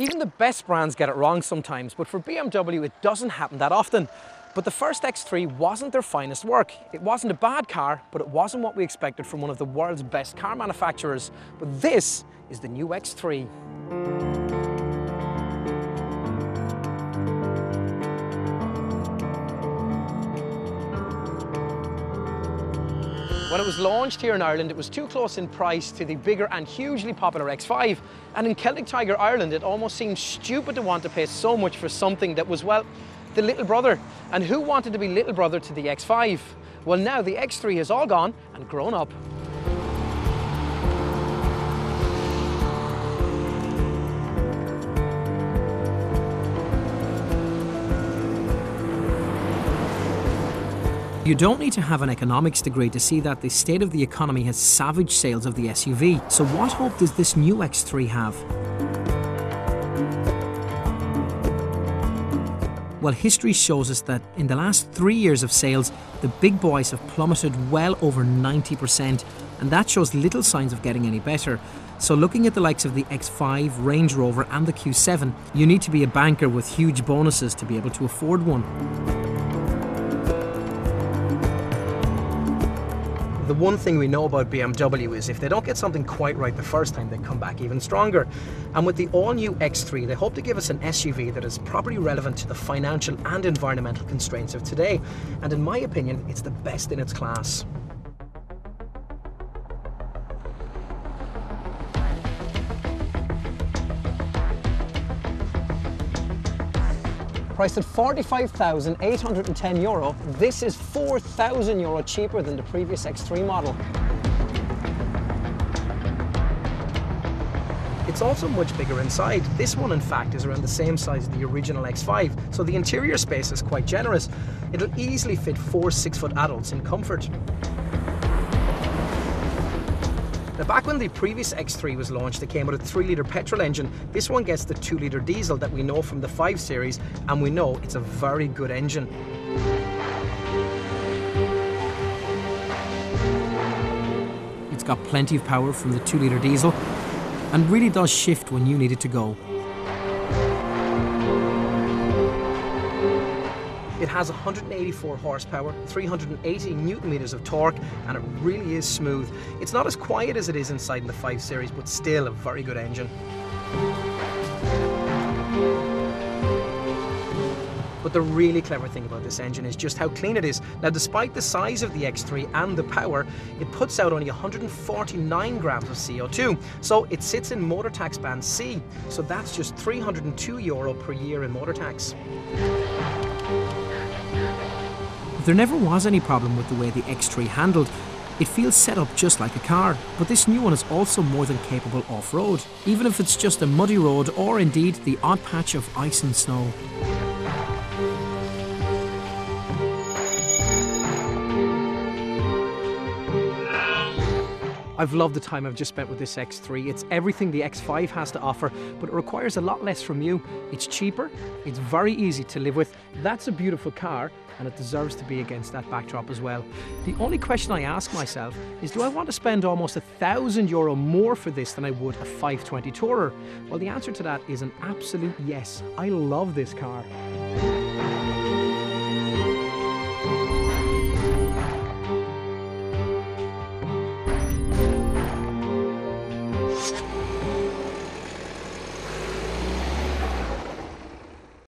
Even the best brands get it wrong sometimes, but for BMW it doesn't happen that often. But the first X3 wasn't their finest work. It wasn't a bad car, but it wasn't what we expected from one of the world's best car manufacturers. But this is the new X3. When it was launched here in Ireland, it was too close in price to the bigger and hugely popular X5. And in Celtic Tiger Ireland, it almost seemed stupid to want to pay so much for something that was, well, the little brother. And who wanted to be little brother to the X5? Well, now the X3 has all gone and grown up. You don't need to have an economics degree to see that the state of the economy has savaged sales of the SUV. So what hope does this new X3 have? Well, history shows us that in the last 3 years of sales, the big boys have plummeted well over 90%, and that shows little signs of getting any better. So looking at the likes of the X5, Range Rover and the Q7, you need to be a banker with huge bonuses to be able to afford one. The one thing we know about BMW is if they don't get something quite right the first time, they come back even stronger. And with the all-new X3, they hope to give us an SUV that is properly relevant to the financial and environmental constraints of today. And in my opinion, it's the best in its class. Priced at €45,810, this is €4,000 cheaper than the previous X3 model. It's also much bigger inside. This one, in fact, is around the same size as the original X5, so the interior space is quite generous. It'll easily fit 4 6-foot adults in comfort. Now, back when the previous X3 was launched, it came with a 3-litre petrol engine. This one gets the 2-litre diesel that we know from the 5 Series, and we know it's a very good engine. It's got plenty of power from the 2-litre diesel, and really does shift when you need it to go. It has 184 horsepower, 380 newton meters of torque, and it really is smooth. It's not as quiet as it is inside in the 5 Series, but still a very good engine. But the really clever thing about this engine is just how clean it is. Now, despite the size of the X3 and the power, it puts out only 149 grams of CO2. So it sits in motor tax band C. So that's just €302 per year in motor tax. There never was any problem with the way the X3 handled. It feels set up just like a car, but this new one is also more than capable off-road, even if it's just a muddy road or indeed the odd patch of ice and snow. I've loved the time I've just spent with this X3. It's everything the X5 has to offer, but it requires a lot less from you. It's cheaper, it's very easy to live with. That's a beautiful car, and it deserves to be against that backdrop as well. The only question I ask myself is, do I want to spend almost €1,000 more for this than I would a 520 Tourer? Well, the answer to that is an absolute yes. I love this car.